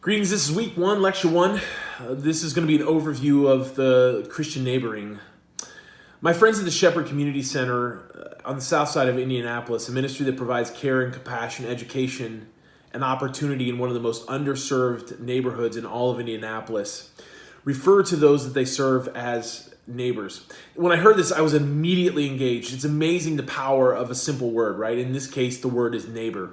Greetings, this is week one, lecture one. This is going to be an overview of the Christian neighboring. My friends at the Shepherd Community Center on the south side of Indianapolis, a ministry that provides care and compassion, education, and opportunity in one of the most underserved neighborhoods in all of Indianapolis, refer to those that they serve as neighbors. When I heard this, I was immediately engaged. It's amazing the power of a simple word, right? In this case, the word is neighbor.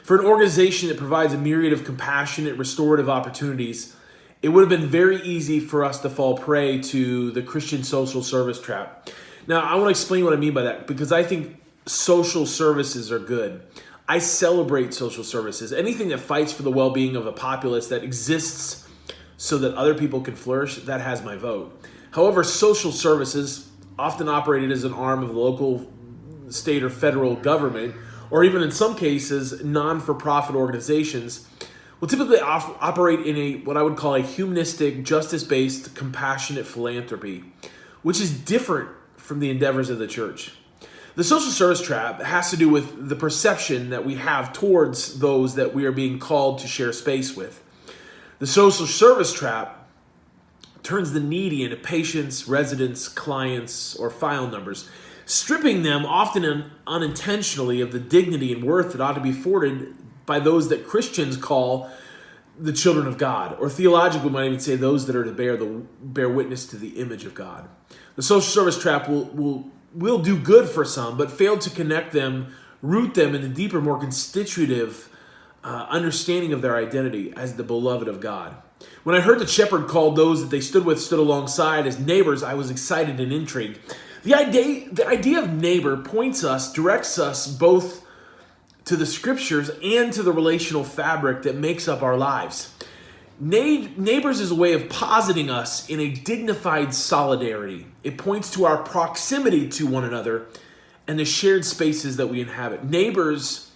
For an organization that provides a myriad of compassionate, restorative opportunities, it would have been very easy for us to fall prey to the Christian social service trap. Now, I want to explain what I mean by that, because I think social services are good. I celebrate social services. Anything that fights for the well-being of a populace that exists so that other people can flourish, that has my vote. However, social services, often operated as an arm of the local, state, or federal government, or even in some cases, non-for-profit organizations, will typically operate in what I would call a humanistic, justice-based, compassionate philanthropy, which is different from the endeavors of the church. The social service trap has to do with the perception that we have towards those that we are being called to share space with. The social service trap turns the needy into patients, residents, clients, or file numbers, stripping them often unintentionally of the dignity and worth that ought to be afforded by those that Christians call the children of God, or theologically we might even say those that are to bear witness to the image of God. The social service trap will do good for some, but fail to connect them, root them in the deeper, more constitutive understanding of their identity as the beloved of God. When I heard that Shepherd called those that they stood alongside as neighbors, I was excited and intrigued. The idea of neighbor directs us both to the scriptures and to the relational fabric that makes up our lives. Neighbors is a way of positing us in a dignified solidarity. It points to our proximity to one another and the shared spaces that we inhabit. Neighbors,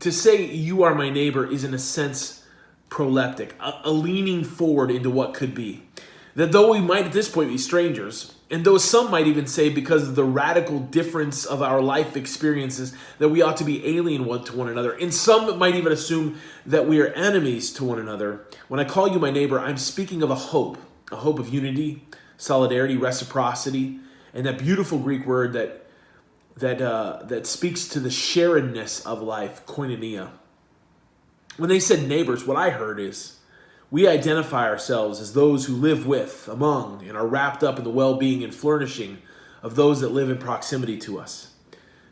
to say you are my neighbor is in a sense proleptic, a leaning forward into what could be. That though we might at this point be strangers, and though some might even say because of the radical difference of our life experiences that we ought to be alien to one another, and some might even assume that we are enemies to one another, when I call you my neighbor, I'm speaking of a hope of unity, solidarity, reciprocity, and that beautiful Greek word that speaks to the sharedness of life, koinonia. When they said neighbors, what I heard is, we identify ourselves as those who live with, among, and are wrapped up in the well-being and flourishing of those that live in proximity to us.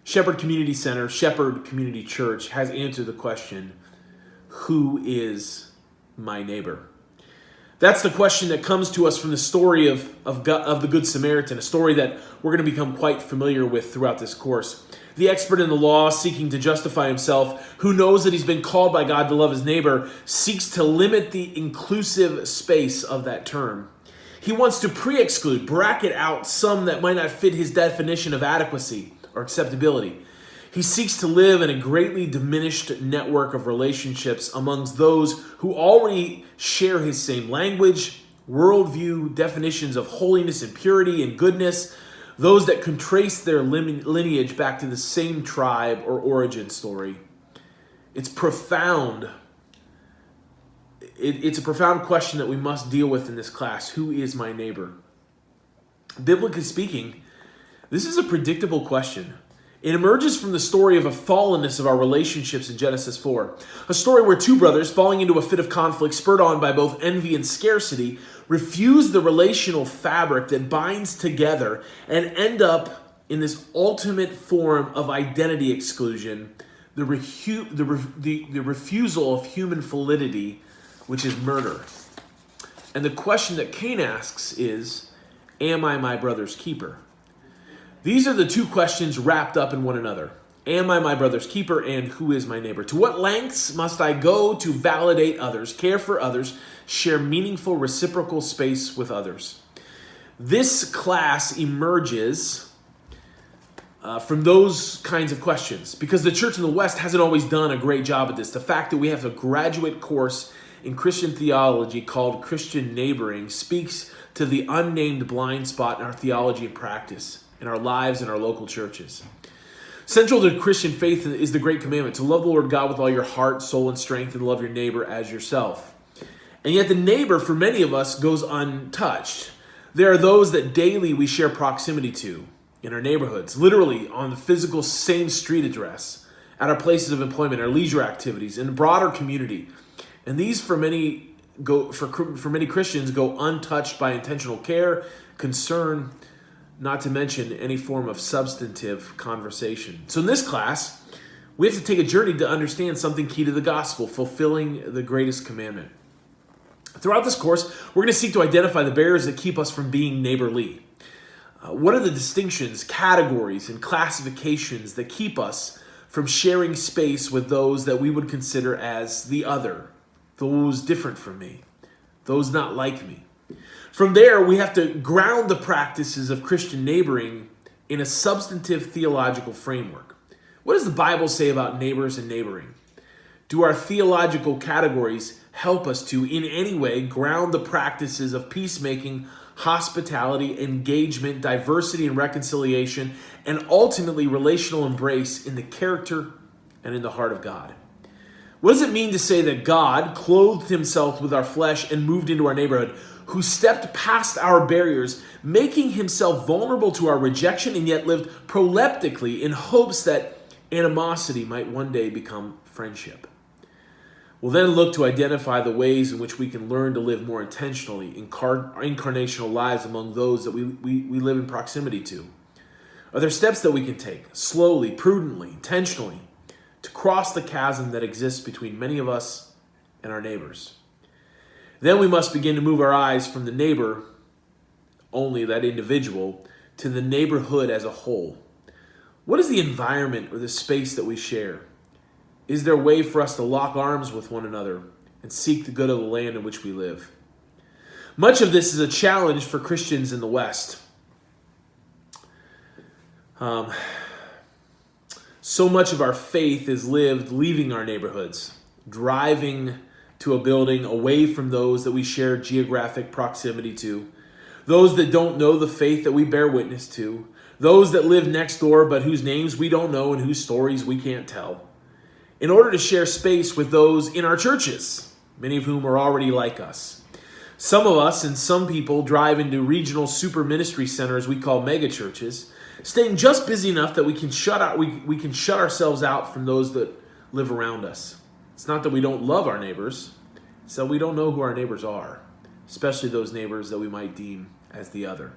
Shepherd Community Center, Shepherd Community Church has answered the question, who is my neighbor? That's the question that comes to us from the story of the Good Samaritan, a story that we're going to become quite familiar with throughout this course. The expert in the law, seeking to justify himself, who knows that he's been called by God to love his neighbor, seeks to limit the inclusive space of that term. He wants to pre-exclude, bracket out some that might not fit his definition of adequacy or acceptability. He seeks to live in a greatly diminished network of relationships amongst those who already share his same language, worldview, definitions of holiness and purity and goodness, those that can trace their lineage back to the same tribe or origin story. It's profound. It's a profound question that we must deal with in this class. Who is my neighbor? Biblically speaking, this is a predictable question. It emerges from the story of a fallenness of our relationships in Genesis 4. A story where two brothers, falling into a fit of conflict, spurred on by both envy and scarcity, refuse the relational fabric that binds together and end up in this ultimate form of identity exclusion, the refusal of human validity, which is murder. And the question that Cain asks is, am I my brother's keeper? These are the two questions wrapped up in one another. Am I my brother's keeper, and who is my neighbor? To what lengths must I go to validate others, care for others, share meaningful reciprocal space with others? This class emerges from those kinds of questions because the church in the West hasn't always done a great job at this. The fact that we have a graduate course in Christian theology called Christian Neighboring speaks to the unnamed blind spot in our theology and practice, in our lives and our local churches. Central to Christian faith is the great commandment to love the Lord God with all your heart, soul, and strength, and love your neighbor as yourself. And yet the neighbor, for many of us, goes untouched. There are those that daily we share proximity to in our neighborhoods, literally on the physical same street address, at our places of employment, our leisure activities, in the broader community. And these, for many Christians, go untouched by intentional care, concern, not to mention any form of substantive conversation. So in this class, we have to take a journey to understand something key to the gospel, fulfilling the greatest commandment. Throughout this course, we're going to seek to identify the barriers that keep us from being neighborly. What are the distinctions, categories, and classifications that keep us from sharing space with those that we would consider as the other, those different from me, those not like me? From there, we have to ground the practices of Christian neighboring in a substantive theological framework. What does the Bible say about neighbors and neighboring? Do our theological categories help us to, in any way, ground the practices of peacemaking, hospitality, engagement, diversity and reconciliation, and ultimately relational embrace in the character and in the heart of God? What does it mean to say that God clothed himself with our flesh and moved into our neighborhood, who stepped past our barriers, making himself vulnerable to our rejection and yet lived proleptically in hopes that animosity might one day become friendship? We'll then look to identify the ways in which we can learn to live more intentionally, incarnational lives among those that we live in proximity to. Are there steps that we can take, slowly, prudently, intentionally, to cross the chasm that exists between many of us and our neighbors? Then we must begin to move our eyes from the neighbor, only that individual, to the neighborhood as a whole. What is the environment or the space that we share? Is there a way for us to lock arms with one another and seek the good of the land in which we live? Much of this is a challenge for Christians in the West. So much of our faith is lived leaving our neighborhoods, driving to a building away from those that we share geographic proximity to, those that don't know the faith that we bear witness to, those that live next door but whose names we don't know and whose stories we can't tell, in order to share space with those in our churches, many of whom are already like us. Some of us and some people drive into regional super ministry centers we call mega churches, staying just busy enough that we can shut ourselves out from those that live around us. It's not that we don't love our neighbors, it's that we don't know who our neighbors are, especially those neighbors that we might deem as the other.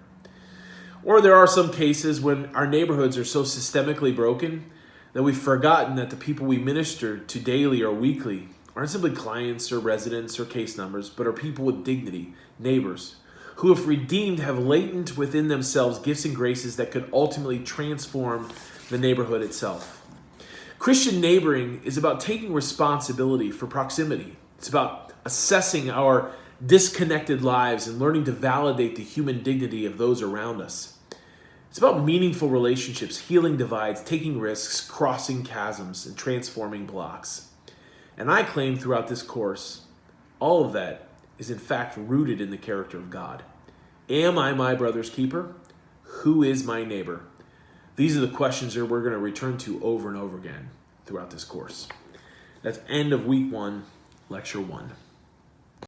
Or there are some cases when our neighborhoods are so systemically broken that we've forgotten that the people we minister to daily or weekly aren't simply clients or residents or case numbers, but are people with dignity, neighbors, who, if redeemed, have latent within themselves gifts and graces that could ultimately transform the neighborhood itself. Christian neighboring is about taking responsibility for proximity. It's about assessing our disconnected lives and learning to validate the human dignity of those around us. It's about meaningful relationships, healing divides, taking risks, crossing chasms, and transforming blocks. And I claim throughout this course, all of that is in fact rooted in the character of God. Am I my brother's keeper? Who is my neighbor? These are the questions that we're going to return to over and over again throughout this course. That's end of week 1, lecture 1.